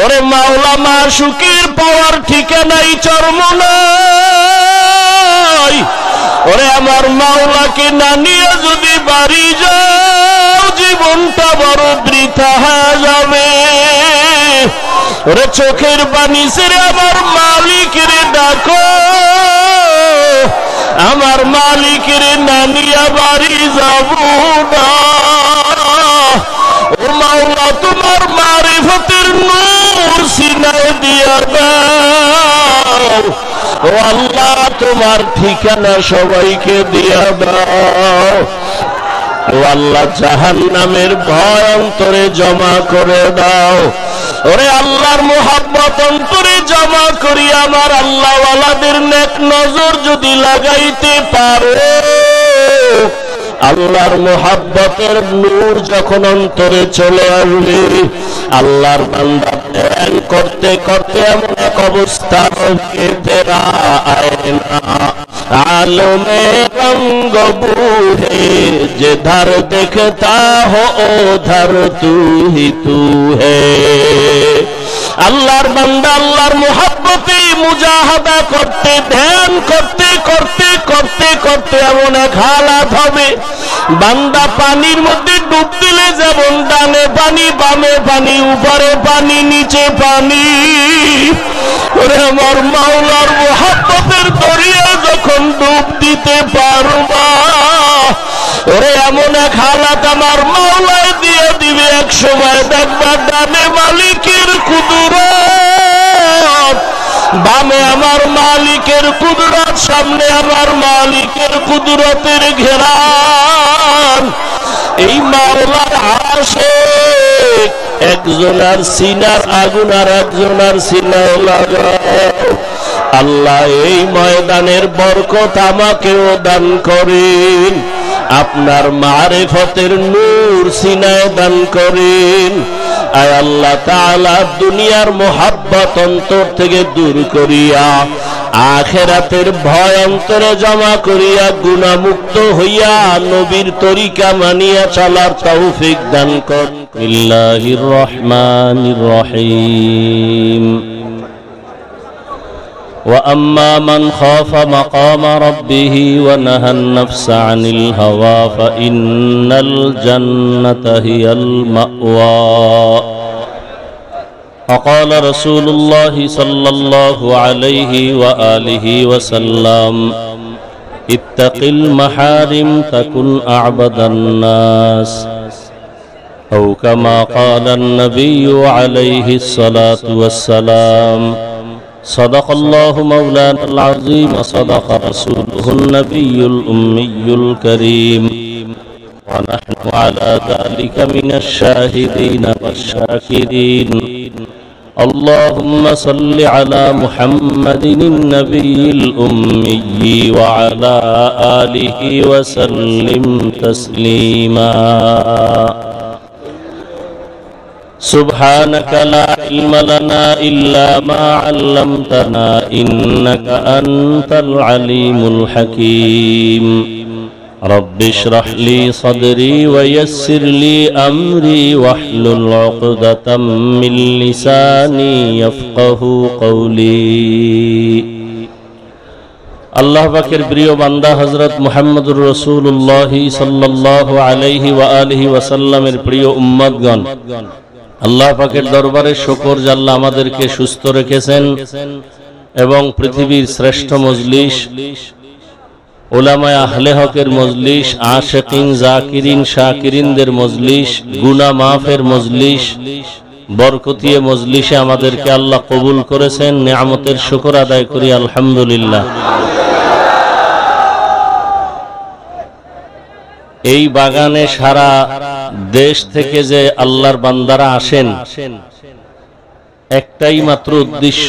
ওরে মাওলা মাশুকের পাওয়ার ঠিকানাই চরম নাই। ওরে আমার মাওলাকে না নিয়ে যদি বাড়ি যাও জীবনটা বড় বৃথা হয়ে যাবে। ওরে চোখের পানি ছেড়ে আমার মালিকের ডাকো, আমার মালিকের না নিয়ে বাড়ি যাব না। ও মাওলা তোমার মারিফতের নূর সিনায় দিয়া দাও। ও আল্লাহ তোমার ঠিকানা সবাইকে দিয়া দাও। ও আল্লাহ জাহান্নামের ভয় অন্তরে জমা করে দাও। ওরে আল্লাহর মোহাব্বত অন্তরে জমা করি আমার আল্লাহ ওয়ালাদের নেক নজর যদি লাগাইতে পারো, আল্লাহর মোহাব্বতের নূর যখন অন্তরে চলে আসবে, আল্লাহর বান্দা ধ্যান করতে করতে এমন এক অবস্থা হবে তেরা আয়না आलमे रंग बूढ़े जिधर देखता हो उधर तू ही तू है। আল্লাহর বান্দা আল্লাহর মুহাব্বতে মুজাহাদা করতে ধ্যান করতে করতে করতে করতে এমন এক হালাত হবে, বান্দা পানির মধ্যে ডুব দিলে যেমন ডানে পানি বামে পানি উপরে পানি নিচে পানি, ওরে আমার মাওলার মুহাব্বতের দরিয়া যখন ডুব দিতে পারবা, ওরে এমন এক হালাত আমার মাওলায় দিয়ে দিবে। এক সময় দেখবা ডানে মালিকের কুদরত, বামে আমার মালিকের কুদরত, সামনে আমার মালিকের কুদরতের ঘেরান। এই মাওলার আশিক একজনের সিনার আগুন আর একজনের সিনায় লাগাও। আল্লাহ এই ময়দানের বরকত আমাকেও দান করেন, আপনার মারিফতের নূর সিনায় দান করেন। আয় আল্লাহ তাআলা দুনিয়ার মোহাব্বত অন্তর থেকে দূর করিয়া আখিরাতের ভয় অন্তরে জমা করিয়া গুনাহমুক্ত হইয়া নবীর তরিকা মানিয়া চলার তৌফিক দান করেন। বিসমিল্লাহির রহমানির রহিম। وأما من خاف مقام ربه ونهى النفس عن الهوى فإن الجنة هي المأوى. وقال رسول الله صلى الله عليه وآله وسلم اتق المحارم تكن أعبد الناس، أو كما قال النبي عليه الصلاة والسلام. صدق الله مولانا العظيم وصدق رسوله النبي الأمي الكريم، ونحن على ذلك من الشاهدين والشاكرين. اللهم صل على محمد النبي الأمي وعلى آله وسلم تسليما. سبحانك لا علم لنا إلا ما علمتنا إنك أنت العليم الحكيم. رب اشرح لي صدري ويسر لي أمري واحلل عقدة من لساني يفقه قولي. আল্লাহ পাকের প্রিয় বান্দা হযরত মুহাম্মদুর রাসূলুল্লাহ সাল্লাল্লাহু আলাইহি ওয়া আলিহি ওয়াসাল্লামের প্রিয় উম্মতগণ, আল্লাহ পাকের দরবারে শুকর যে আল্লাহ আমাদেরকে সুস্থ রেখেছেন এবং পৃথিবীর শ্রেষ্ঠ মজলিস উলামায়ে আহলে হকের মজলিস, আশিকিন জাকিরিন শাকিরিনদের মজলিস, গুনাহ মাফের মজলিস, বরকতিয়ে মজলিসে আমাদেরকে আল্লাহ কবুল করেছেন। নিয়ামতের শুকর আদায় করি আলহামদুলিল্লাহ। এই বাগানে সারা দেশ থেকে যে আল্লাহর বান্দারা আসেন, একটাই মাত্র উদ্দেশ্য,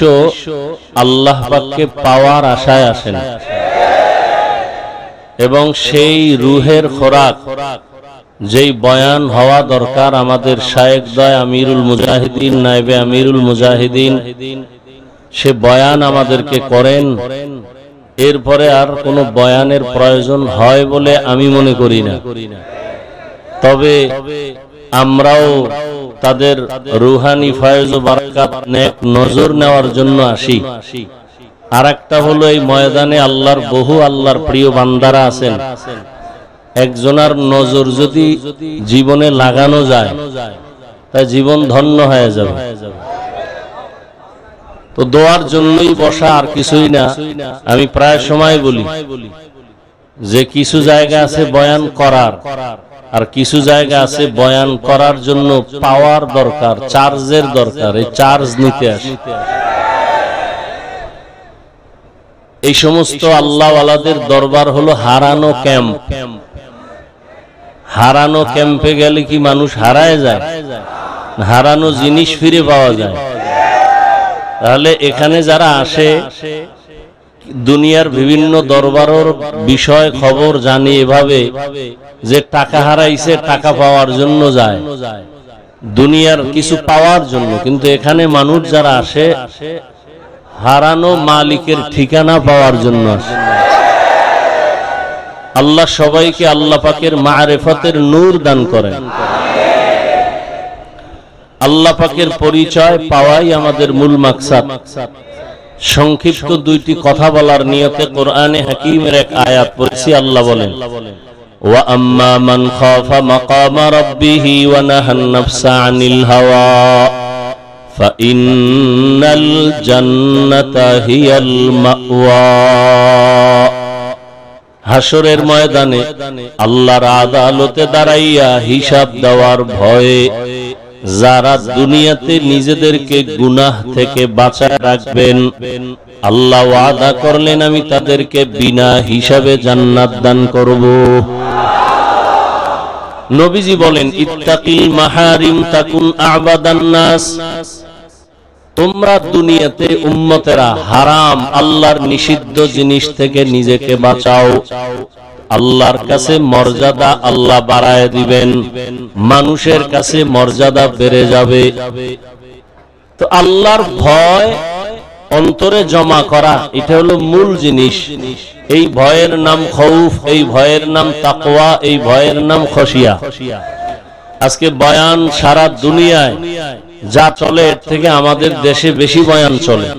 আল্লাহ পাককে পাওয়ার আশায় আসেন এবং সেই রুহের খোরাক যেই বয়ান হওয়া দরকার আমাদের শায়েখ দয় আমিরুল মুজাহিদিন নায়েবে আমিরুল মুজাহিদিন সে বয়ান আমাদেরকে করেন। এরপরে আর কোনো বয়ানের প্রয়োজন হয় বলে আমি মনে করি না। তবে আমরাও তাদের রুহানি ফয়েজ ও বারাকাত নেক নজর নেওয়ার জন্য আসি। আর একটা হলো এই ময়দানে আল্লাহর বহু আল্লাহর প্রিয় বান্দারা আছেন, একজনের নজর যদি জীবনে লাগানো যায় তা জীবন ধন্য হয়ে যাবে। তো দোয়ার জন্যই বসা, আর কিছুই না। আমি প্রায় সময় বলি যে কিছু জায়গা আছে বয়ান করার, আর কিছু জায়গা আছে বয়ান করার জন্য পাওয়ার দরকার, চার্জের দরকার। এই চার্জ নিতে আসে। এই সমস্ত আল্লাহওয়ালাদের দরবার হলো হারানো ক্যাম্প। হারানো ক্যাম্পে গেলে কি মানুষ হারায় যায়? হারানো জিনিস ফিরে পাওয়া যায়। তাহলে এখানে যারা আসে দুনিয়ার বিভিন্ন দরবারের বিষয় খবর জানি এভাবে যে টাকা হারাইছে, টাকা পাওয়ার জন্য যায়, দুনিয়ার কিছু পাওয়ার জন্য। কিন্তু এখানে মানুষ যারা আসে হারানো মালিকের ঠিকানা পাওয়ার জন্য আসে। আল্লাহ সবাইকে আল্লাহ পাকের মারিফতের নূর দান করেন। আল্লাহ পাকের পরিচয় পাওয়াই আমাদের মূল মাকসাদ। সংক্ষিপ্ত দুইটি কথা বলার নিয়তে কোরআনে হাকিমের এক আয়াত পড়ছি। আল্লাহ বলেন, ওয়া আম্মা মান খাফা মাকামা রাব্বিহি ওয়া নাহান নাফসা আনিল হাওয়া ফাইন্নাল জান্নাতা হিয়াল মাওয়া। হাসরের ময়দানে আল্লাহর আদালতে দাঁড়াইয়া হিসাব দেওয়ার ভয়ে যারা দুনিয়াতে নিজেদেরকে গুনাহ থেকে বাঁচায় রাখবেন, আল্লাহ ওয়াদা করলেন আমি তাদেরকে বিনা হিসাবে জান্নাত দান করব। নবীজি বলেন, ইত্তাকিল মাহারিম তাকুন আবাদান নাস। তোমরা দুনিয়াতে উম্মতেরা হারাম আল্লাহর নিষিদ্ধ জিনিস থেকে নিজেকে বাঁচাও। আল্লাহর কাছে মর্যাদা আল্লাহ বাড়ায় দিবেন, মানুষের কাছে মর্যাদা বেড়ে যাবে। তো আল্লাহর ভয় অন্তরে জমা করা, এটা হলো মূল জিনিস। এই ভয়ের নাম খৌফ, এই ভয়ের নাম তাকওয়া, এই ভয়ের নাম খশিয়া। আজকে বয়ান সারা দুনিয়ায় যা চলে এর থেকে আমাদের দেশে বেশি বয়ান চলে।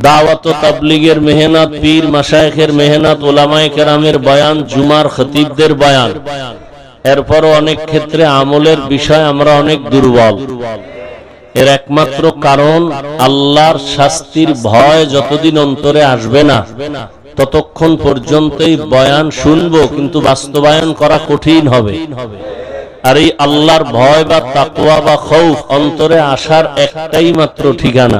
দাওয়াত ও তাবলীগের মেহনত, পীর মাশায়েখের মেহনত, উলামায়ে কেরামের বয়ান, জুমার খতিবদের বয়ান। এরপরও অনেক ক্ষেত্রে আমলের বিষয় আমরা অনেক দুর্বল। এর একমাত্র কারণ আল্লাহর শাস্তির ভয় যতদিন অন্তরে আসবে না ততক্ষণ পর্যন্তই বয়ান শুনবো, কিন্তু বাস্তবায়ন করা কঠিন হবে। আর এই আল্লাহর ভয় বা তাকওয়া বা খৌফ অন্তরে আসার একটাই মাত্র ঠিকানা,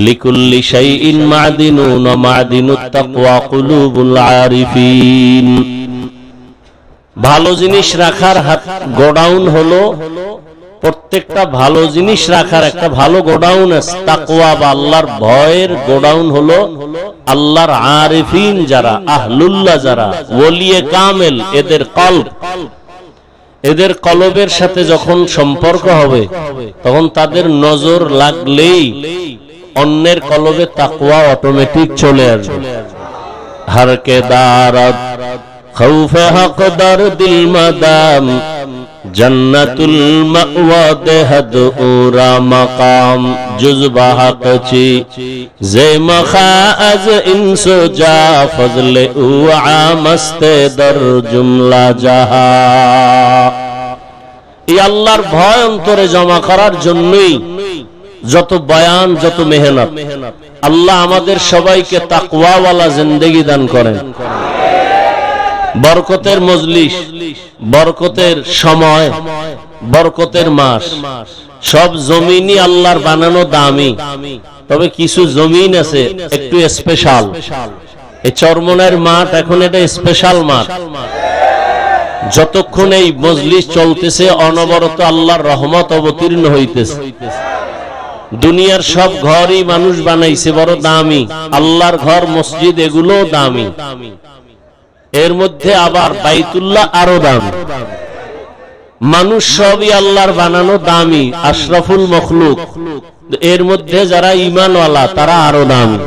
লিকুল্লি শাইইন মাদিনুন ওয়া মাদিনুত তাকওয়া কুলুবুল আরিফিন। ভালো জিনিস রাখার গোডাউন হলো, প্রত্যেকটা ভালো জিনিস রাখার একটা ভালো গোডাউন আছে। তাকওয়া বা আল্লাহর ভয়ের গোডাউন হলো আল্লাহর আরিফিন যারা, আহলুল্লাহ যারা, ওলিয়ে কামেল, এদের কলব, এদের কলবের সাথে যখন সম্পর্ক হবে তখন তাদের নজর লাগলেই অন্যের কলবে তাকওয়া অটোমেটিক চলে আসবে। হর কে দারত খৌফে হক দর দিল মাদাম জান্নাতুল মাওয়া দেহদ উরা মাকাম জুজবা হকচি জে মখা আজ ইনসো জা ফজলে উ আমস্তে দর জুমলা জাহা। এই আল্লাহর ভয় অন্তরে জমা করার জন্যই যত বয়ান, যত মেহনত। আল্লাহ আমাদের সবাইকে তাকওয়াওয়ালা জিন্দেগি দান করেন। বরকতের মজলিস, বরকতের সময়, বরকতের মাস। সব জমিনই আল্লাহর বানানো দামি, তবে কিছু জমিন আছে একটু স্পেশাল। এই চরমনের মাঠ এখন এটা স্পেশাল মাঠ। যতক্ষণ এই মজলিস চলতেছে অনবরত আল্লাহর রহমত অবতীর্ণ হইতেছে। দুনিয়ার সব ঘরই মানুষ বানাইছে বড় দামি, আল্লাহর ঘর মসজিদ এগুলো দামি। এর মধ্যে আবার বাইতুল্লাহ আরো দামি। মানুষ সবই আল্লাহর বানানো দামি, আশরাফুল মখলুক। এর মধ্যে যারা ঈমানওয়ালা তারা আরো দামি।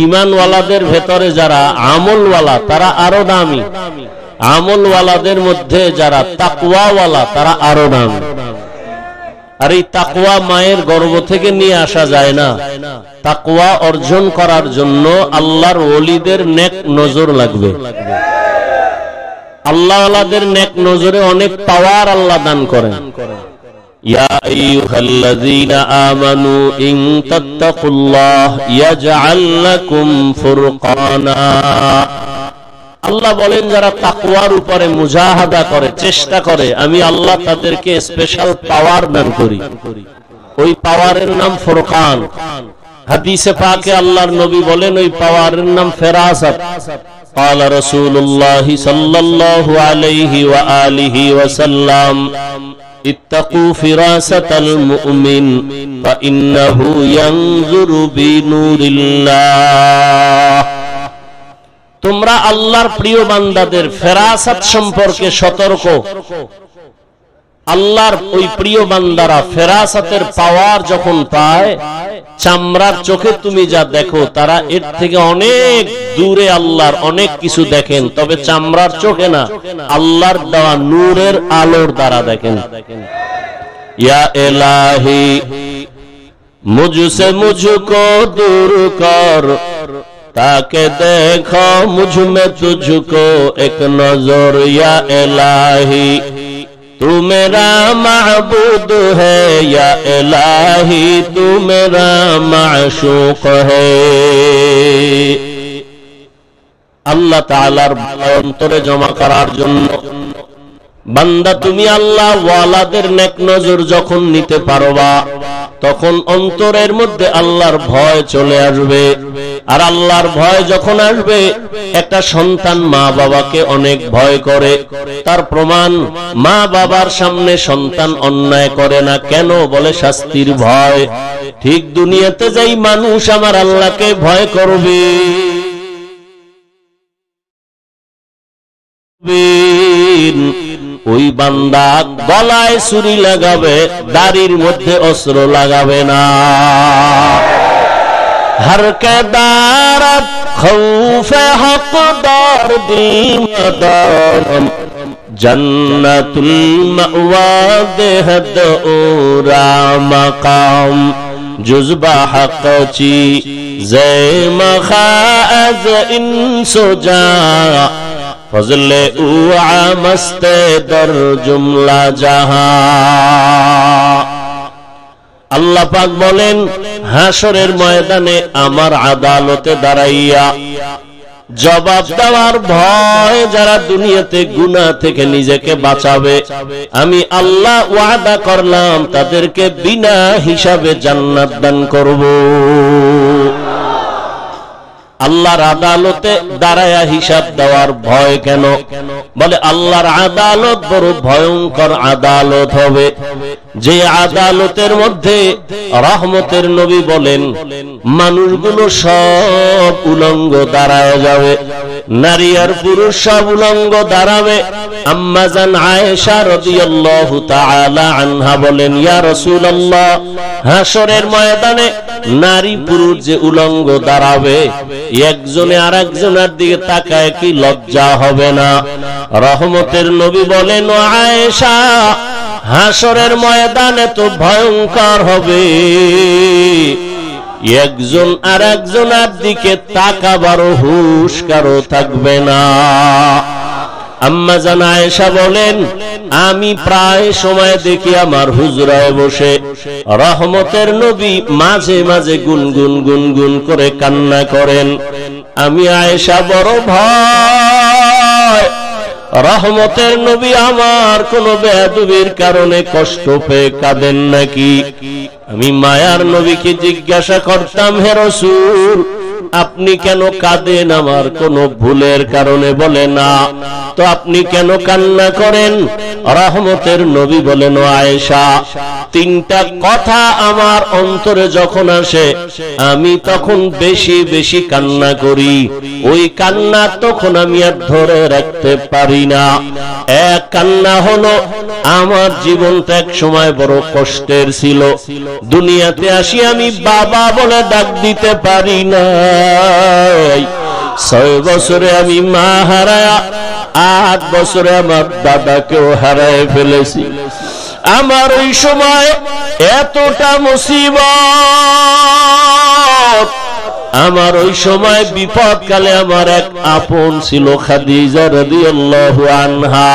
ঈমানওয়ালাদের ভেতরে যারা আমলওয়ালা তারা আরো দামি। আমলওয়ালাদের মধ্যে যারা তাকওয়াওয়ালা তারা আরো দামি। আর এই তাকওয়া মায়ের গর্ভ থেকে নিয়ে আসা যায় না। তাকওয়া অর্জন করার জন্য আল্লাহর ওলিদের নেক নজর লাগবে। আল্লাহ আল্লাহদের নেক নজরে অনেক পাওয়ার আল্লাহ দান করেন। ইয়া আইয়ুহাল্লাযীনা আমানু ইন তাত্তাকুল্লাহ ইয়াজআল লাকুম ফুরকানা। আল্লাহ বলেন যারা তাকওয়ার উপরে মুজাহাদা করে, চেষ্টা করে, আমি আল্লাহ তাদেরকে স্পেশাল পাওয়ার দান করি। ওই পাওয়ারের নাম ফুরকান। হাদিসে পাকে আল্লাহর নবী বলেন ওই পাওয়ারের নাম ফেরাসাত। قال رسول الله صلى الله عليه وآله وسلم اتقوا فراسة المؤمن فإنه ينظر بنور الله। তোমরা আল্লাহর প্রিয় বান্দাদের ফেরাসাত সম্পর্কে সতর্ক। আল্লাহর ওই প্রিয় বান্দারা ফেরাসাতের পাওয়ার যখন পায়, চামড়ার চোখে তুমি যা দেখো তারা এর থেকে অনেক দূরে আল্লাহর অনেক কিছু দেখেন, তবে চামড়ার চোখে না, আল্লাহর দেওয়া নূরের আলোর দ্বারা দেখেন। ইয়া ইলাহি মুঝসে মুঝকো দূর কর, তাকে দেখো মুঝ মে তুঝকো এক নজর। ইয়া ইলাহি तू मेरा महबूब है, या इलाही तू मेरा माशूक है। আল্লাহ তাআলার অন্তরে জমা করার জন্য বান্দা তুমি আল্লাহ ওয়ালাদের নেক নজর যখন নিতে পারবা, তখন অন্তরের মধ্যে আল্লাহর ভয় চলে আসবে। আর আল্লাহর ভয় যখন আসবে, একটা সন্তান মা বাবাকে অনেক ভয় করে। তার প্রমাণ, মা বাবার সামনে সন্তান অন্যায় করে না কেন? বলে শাস্তির ভয়। ঠিক দুনিয়াতে যাই মানুষ আমার আল্লাহকে ভয় করবে। ওই বান্দা গলায় ছুরি লাগাবে, দাড়ির মধ্যে অস্ত্র লাগাবে না। हर के दारत खौफे हक़दार दीमदारम जन्नतुल मअवा देहद ओरा मकाम जुज़बा हक़ची ज़े मखाज़ इंसुजा फज़ले उआ मस्ते दर जुमला जहां। আল্লাহ পাক বলেন হাসরের ময়দানে আমার আদালতে দাঁড়াইয়া জবাব দেওয়ার ভয় যারা দুনিয়াতে গুনাহ থেকে নিজেকে বাঁচাবে, আমি আল্লাহ ওয়াদা করলাম তাদেরকে বিনা হিসাবে জান্নাত দান করব। আল্লাহর আদালতে দাঁড়ায়া হিসাব দেওয়ার ভয় কেন? বলে আল্লাহর আদালত বড় ভয়ঙ্কর আদালত হবে, যে আদালতের মধ্যে রহমতের নবী বলেন মানুষগুলো সব উলঙ্গ দাঁড়ায় যাবে, নারী আর পুরুষ সব উলঙ্গ দাঁড়াবে। আম্মা জান আয়েশা রাদিয়াল্লাহু তাআলা আনহা বলেন, ইয়া রাসূলুল্লাহ, হাসরের ময়দানে নারী পুরুষ যে উলঙ্গ দাঁড়াবে, একজনে আরেকজনের দিকে তাকায় কি লজ্জা হবে না? রহমতের নবী বলেন, ও আয়েশা, হাসরের ময়দানে তো ভয়ঙ্কর হবে, একজন আরেকজনের দিকে তাকাবার হুঁশ কারো থাকবে না। আম্মা জান আয়েশা বলেন, আমি প্রায় সময় দেখি আমার হুজরায় বসে রহমতের নবী মাঝে মাঝে গুনগুন গুনগুন করে কান্না করেন। আমি আয়েশা বড় ভয়, রহমতের নবী আমার কোন বেয়াদবির কারণে কষ্ট পেয়ে কাঁদেন নাকি? আমি মায়ার নবীকে জিজ্ঞাসা করতাম, হে রাসূল, আপনি কেন কাঁদেন আমার কোন ভুলের কারণে? বলে না। তো আপনি কেন কান্না করেন? রহমতের নবী বলেন, ও আয়েশা, তিনটা কথা আমার অন্তরে যখন আসে আমি তখন বেশি বেশি কান্না করি। ওই কান্না তখন আমি আর ধরে রাখতে পারি না। এক কান্না হলো আমার জীবনটা এক সময় বড় কষ্টের ছিল, দুনিয়াতে আসি আমি বাবা বলে ডাক দিতে পারি না। 6 বছরে আমি মা হারায়া, 8 বছরে আমার দাদাকেও হারায় ফেলেছি। আমার ওই সময় এতটা মুসিবত, আমার ওই সময় বিপদকালে আমার এক আপন ছিল খাদিজা রাদিয়াল্লাহু আনহা।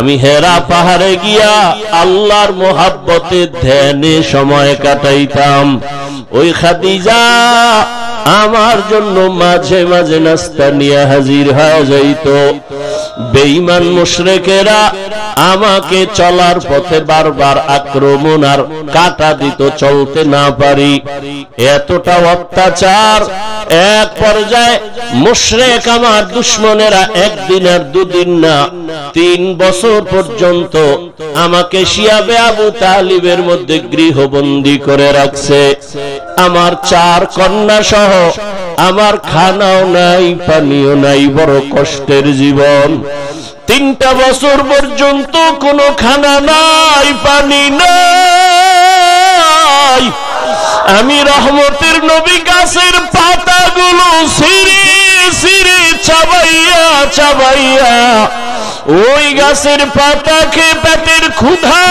আমি হেরা পাহাড়ে গিয়া আল্লাহর মোহাব্বতে ধ্যানে সময় কাটাইতাম। ওই খাদিজা আমার জন্য মাঝে মাঝে নাস্তা নিয়ে হাজির হয়ে যাইত। বেঈমান মুশরিকেরা আমাকে চলার পথে বারবার আক্রমণ আর কাটা দিত, চলতে না পারি। এতটা অত্যাচার, এক পর্যায়ে মুশরিক আমার দুশমনেরা একদিন আর দুদিন না 3 বছর পর্যন্ত আমাকে শিয়াবে আবু তালিবের মধ্যে গৃহবন্দী করে রাখছে। আমার 4 কন্যা সহ আমার খানাও নাই, পানিও নাই, বড় কষ্টের জীবন। 3টা বছর পর্যন্ত কোনো খানা নাই, পানি নাই। আমি রহমতের নবী গাছের পাতাগুলো ছিঁড়ে ছিঁড়ে চাবাইয়া চাবাইয়া ওই গাছের পাতা খেয়ে পেটের ক্ষুধা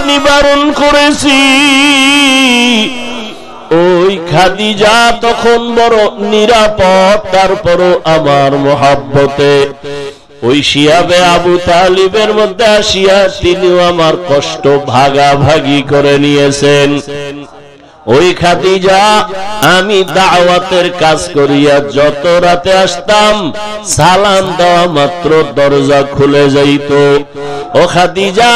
নিবারণ করেছি। ওই খাদিজা তখন বড় নিরাপদ, তারপরও আমার মোহাব্বতে ওই শিয়াবে আবু তালিবের মধ্যে আসিয়া তিনিও আমার কষ্ট ভাগাভাগি করে নিয়েছেন। ওই খাদিজা আমি দাওয়াতের কাজ করিয়া যত রাতে আসতাম, সালাম দেওয়া মাত্র দরজা খুলে যাইত। ও খাদিজা,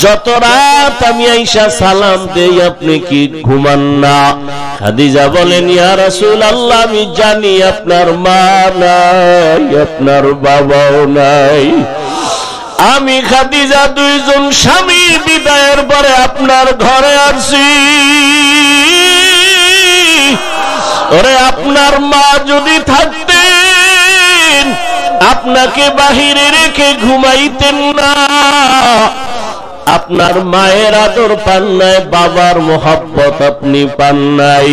যত রাত আমি আইসা সালাম দেই, আপনি কি ঘুমান না? খাদিজা বলেন, ইয়া রাসূলুল্লাহ, আমি জানি আপনার মা নাই, আপনার বাবাও নাই। আমি খাদিজা 2 জন স্বামী বিদায়ের পরে আপনার ঘরে আসছি। ওরে, আপনার মা যদি থাকতেন আপনাকে বাহিরে রেখে ঘুমাইতেন না। আপনার মায়ের আদর পান নাই, বাবার মোহাব্বত আপনি পান নাই।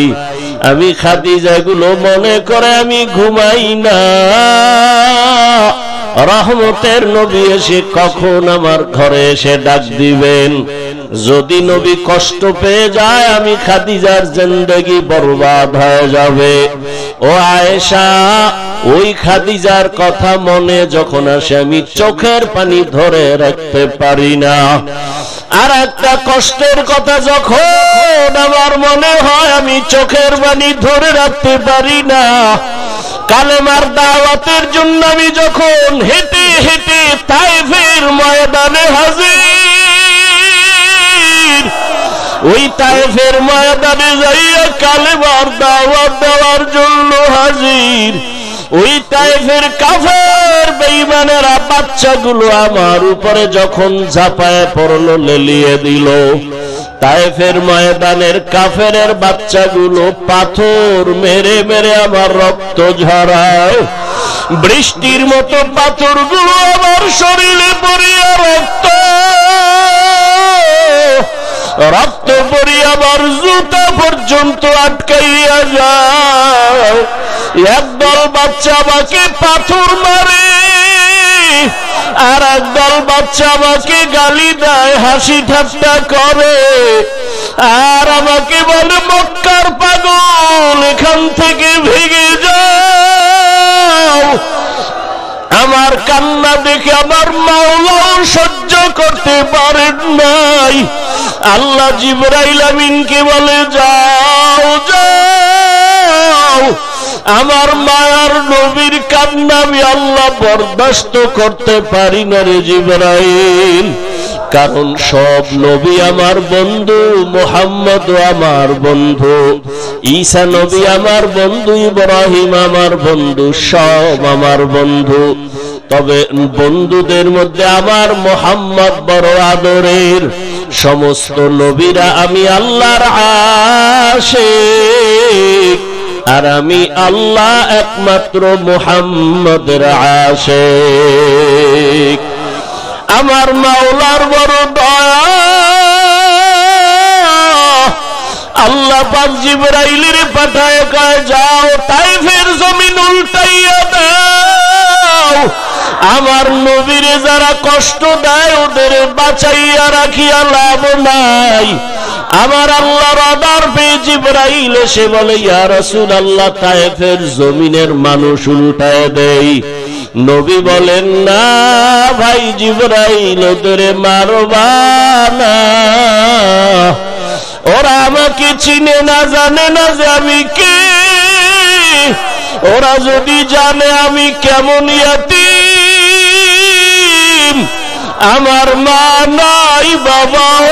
আমি খাদিজা এগুলো মনে করে আমি ঘুমাই না। রহমতের নবী এসে কখন আমার ঘরে এসে ডাক দিবেন। যদি নবী কষ্ট পেয়ে যায়, আমি খাদিজার জিন্দেগি বরবাদ হয়ে যাবে। ও আয়েশা, ওই খাদিজার কথা মনে যখন আসে আমি চোখের পানি ধরে রাখতে পারি না। আর একটা কষ্টের কথা যখন আমার মনে হয়, আমি চোখের পানি ধরে রাখতে পারি না। কালেমার দাওয়াতের জন্য আমি যখন হেঁটে হেঁটে তায়েফের ময়দানে হাজির, ওই তায়েফের ময়দানে যাইয়া কালেমার দাওয়াত দেওয়ার জন্য হাজির, ওই তায়েফের কাফের বেঈমানেরা বাচ্চাগুলো আমার উপরে যখন ঝাঁপায় পড়লো, লেলিয়ে দিল। তায়েফের ময়দানের কাফেরের বাচ্চাগুলো পাথর মেরে মেরে আমার রক্ত ঝরায়। বৃষ্টির মতো পাথরগুলো আমার শরীরে পড়িয়া রক্ত পড়িয়া আমার জুতা পর্যন্ত আটকাইয়া যায়। একদল বাচ্চা আমাকে পাথর মারে, আর একদল বাচ্চা আমাকে গালি দেয়, হাসি ঠাট্টা করে, আর আমাকে বলে, মক্কার পাগল, এখান থেকে ভেগে যাও। আমার কান্না দেখে আমার মাওলাও সহ্য করতে পারেন নাই। আল্লাহ জিবরাইল আমিনকে বলে, যাও যাও, আমার মায়ার নবীর কান্না আমি আল্লাহ বরদাস্ত করতে পারি না রে জিবরাইল। কারণ সব নবী আমার বন্ধু, মুহাম্মদ আমার বন্ধু, ঈসা নবী আমার বন্ধু, ইব্রাহিম আমার বন্ধু, সব আমার বন্ধু। তবে বন্ধুদের মধ্যে আমার মুহাম্মদ বড় আদরের। সমস্ত নবীরা আমি আল্লাহর আশিক, আর আমি আল্লাহ একমাত্র মুহাম্মদের আশিক। আমার মাওলার বড় দয়া, আল্লাহ পাক জিবরাইলের পাঠায় কয়, যাও তায়েফের জমিন উল্টাইয়া দাও, আমার নবীরে যারা কষ্ট দেয় ওদের বাঁচাইয়া রাখিয়া লাভ নাই। আমার আল্লাহর অর্ডার পেয়ে জিবরাইল এসে বলে, ইয়া রাসূলুল্লাহ, তায়েফের জমিনের মানুষ উল্টায় দেয়। নবী বলেন, না ভাই জিবরাইল, ওদের মারবা না, ওরা আমাকে চিনে না, জানে না যে আমি কে। ওরা যদি জানে আমি কেমন ইয়াতীম, আমার মা নাই, বাবাও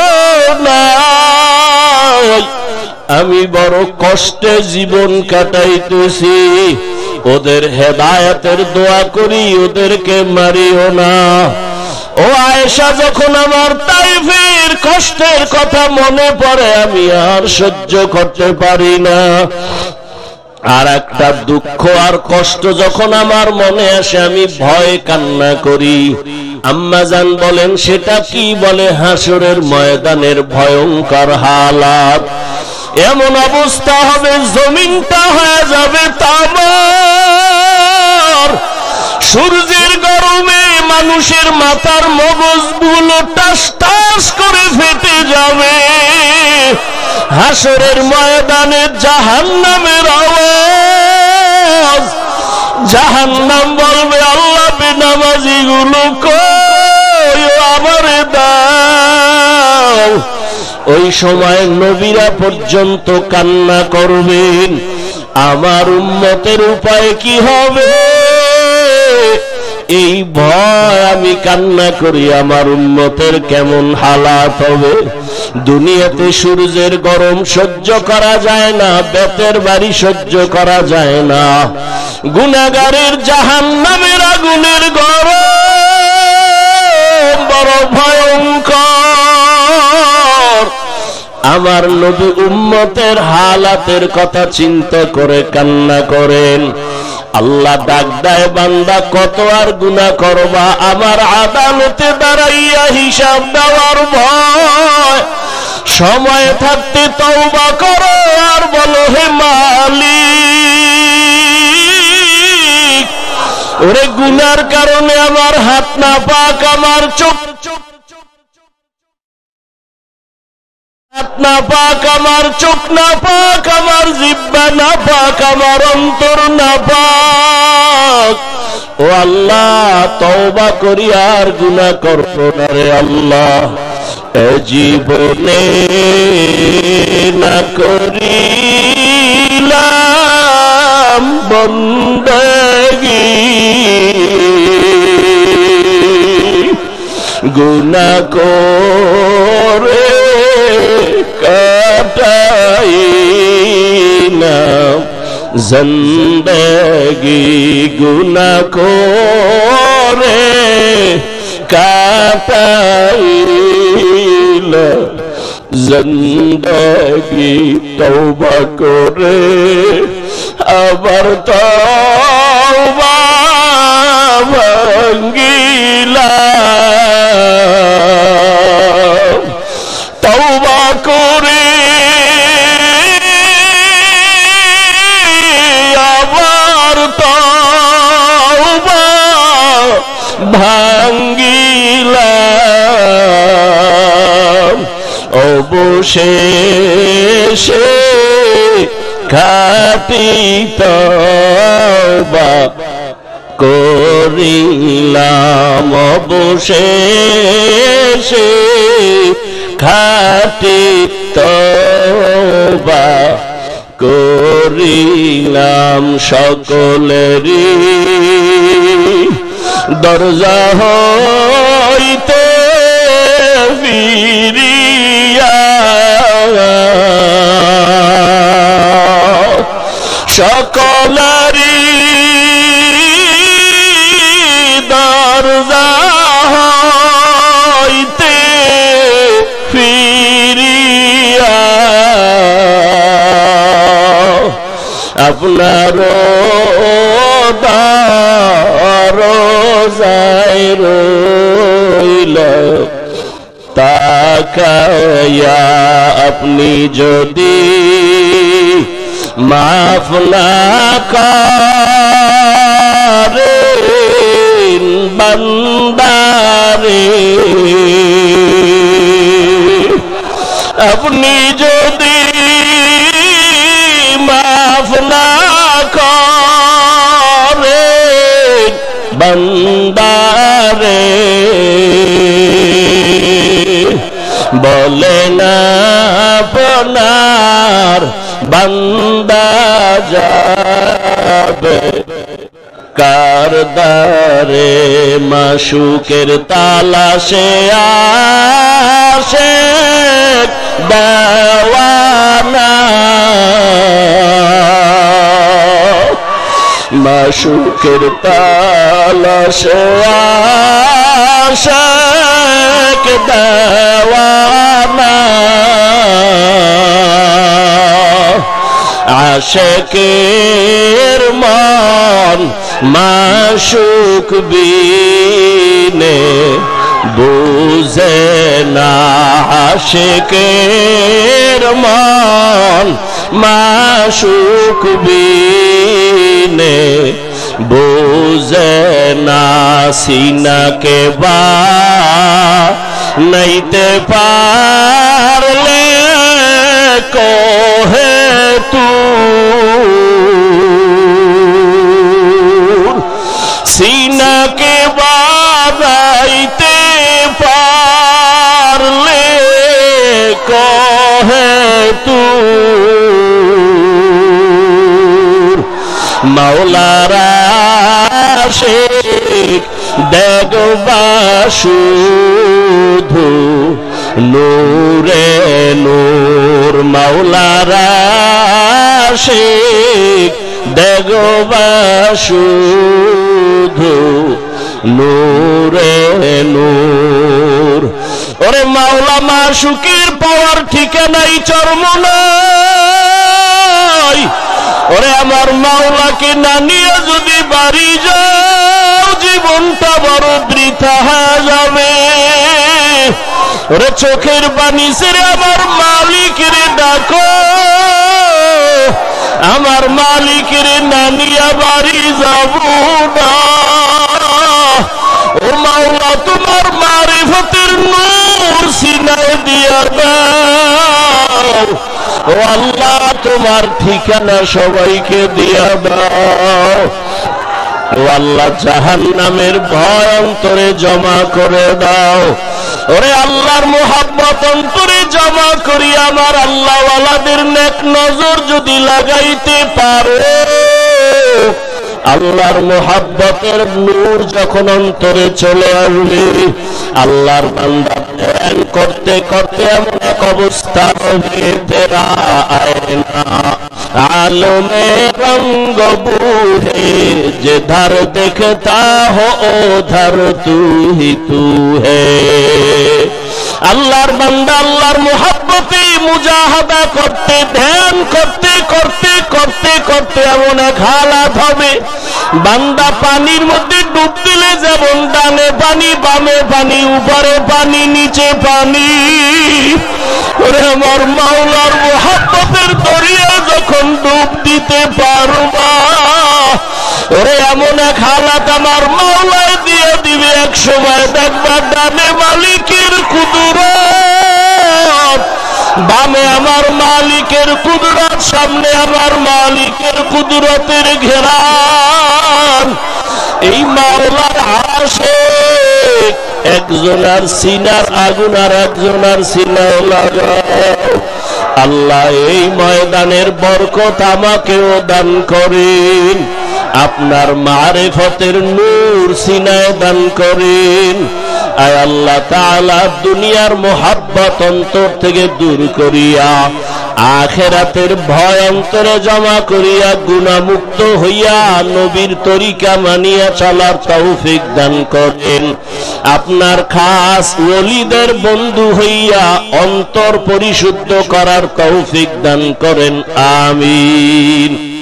নাই, আমি বড় কষ্টে জীবন কাটাইতেছি, ওদের হেদায়েতের দোয়া করি, ওদেরকে মারিও না। ও আয়েশা, যখন আমার তাইফের কষ্টের কথা মনে পড়ে আমি আর সহ্য করতে পারি না। আর একটা দুঃখ আর কষ্ট যখন আমার মনে আসে আমি ভয়ে কান্না করি। আম্মা জান বলেন, সেটা কি? বলে, হাসরের ময়দানের ভয়ঙ্কর হালাত। এমন অবস্থা হবে জমিনটা হয়ে যাবে তামার, সূর্যের গরমে মানুষের মাথার মগজগুলো টাস টাস করে ফেটে যাবে। হাসরের ময়দানে জাহান্নামের আওয়াজ, জাহান্নাম বলবে, আল্লাহ বেনামাজি গুলো কই, আমারে দাও। ওই সময় নবীরা পর্যন্ত কান্না করবেন, আমার উম্মতের উপায় কি হবে? এই ভয় আমি কান্না করি, আমার উম্মতের কেমন হালাত হবে। দুনিয়াতে সূর্যের গরম সহ্য করা যায় না, বেতের বাড়ি সহ্য করা যায় না, গুনাহগারের জাহান্নামের আগুনের গরম বড় ভয়ঙ্কর। আমার নবী উম্মতের হালাতের কথা চিন্তা করে কান্না করেন। আল্লাহ ডাক দেয়, বান্দা কত আর গুনাহ করবা, আমার আদালতে দাঁড়াইয়া হিসাব দেওয়ার ভয়। সময় থাকতে তওবা করো আর বলো, হে মালিক, ওরে গুনার কারণে আমার হাত না পাক, আমার চোখ না পাক, আমার চোখ না পাক, আমার জিহ্বা না পাক, আমার অন্তর না পাক। ও আল্লাহ, তওবা করি আর গুনাহ করব না রে আল্লাহ। এ জীবনে না করিলাম বন্দেগী, গুনাহ করে কাটাইলাম জিন্দেগি, গুনাহ করে কাটাইলাম জিন্দেগি। তওবা করে আবার তওবা ভাঙ্গিলাম, তওবা করে আবার তওবা ভাঙ্গিলাম, অবশেষে খাঁটি তওবা করিলাম, অবশেষে খাঁটি তওবা করিলাম। সকলেরই দরজা হইতে ফিরিয়া, সকলেরই দরজা হইতে ফিরিয়া, আপনার দরজায় রইল তাকায়া। আপনি যদি মাফ না করেন বান্দারে আপনি যদি মাফ না করেন বান্দারে বলেন আপনার বান্দা যাবে কার দারে মাশুকের তালাশে আশিক দেওয়ানা মাশুকের তালাশে আশিক দেওয়ানা আশিকের মন মাশুক বিনে বুঝে না আশিকের মন মাশুক বিনে বুঝে না সিনাকে বা নাইতে পারলে কোহে তু সিনাকে বানাইতে পারলে কোহে তু মাওলারা আশিক দেখবা শুধু নূরে নূর মাওলারা আশিক দেখবা শুধু নূরে নূর ওরে মাওলা মাশুকের পাওয়ার ঠিকানাই চরমনাই ওরে আমার মাওলাকে না নিয়ে যদি বাড়ি যাও জীবনটা বড় বৃথা হয়ে যাবে ওরে চোখের পানি ছেড়ে আমার মালিকের ডাকো আমার মালিকের না নিয়ে বাড়ি যাব না ও মাওলা তোমার মারিফতের নূর সিনায় দিয়া দাও ও আল্লাহ তোমার ঠিকানা সবাইকে দিয়া দাও ও আল্লাহ জাহান্নামের ভয় অন্তরে জমা করে দাও ওরে আল্লাহর মোহাব্বত অন্তরে জমা করি আমার আল্লাহ ওয়ালাদের নেক নজর যদি লাগাইতে পারো আল্লাহর মোহাব্বতের নূর যখন অন্তরে চলে আসবে আল্লাহর বান্দা ধ্যান করতে করতে এমন এক অবস্থা হবে তেরা আয়না आलमे रंग बूढ़े जिधर देखता हो उधर तू ही तू है আল্লাহর বান্দা আল্লাহর মুহাব্বতে মুজাহাদা করতে ধ্যান করতে করতে করতে করতে এমন এক হালাত হবে বান্দা পানির মধ্যে ডুব দিলে যেমন ডানে পানি বামে পানি উপরে পানি নিচে পানি ওরে আমার মাওলার মুহাব্বতের দরিয়া যখন ডুব দিতে পারবা ওরে এমন এক হালাত আমার মাওলায় দিয়ে দিবে এক সময় দেখবা ডানে মালিকের কুদরত বামে আমার মালিকের কুদরত সামনে আমার মালিকের কুদরতের ঘেরান এই মাওলার আশিক একজনের সিনার আগুন আর একজনের সিনায় লাগাও আল্লাহ এই ময়দানের বরকত আমাকেও দান করেন আপনার মারিফতের নূর সিনায় দান করেন আয় আল্লাহ তাআলা দুনিয়ার মোহাব্বত অন্তর থেকে দূর করিয়া আখিরাতের ভয় অন্তরে জমা করিয়া গুনাহমুক্ত হইয়া নবীর তরিকা মানিয়া চলার তৌফিক দান করেন আপনার খাস ওলিদের বন্ধু হইয়া অন্তর পরিশুদ্ধ করার তৌফিক দান করেন আমিন।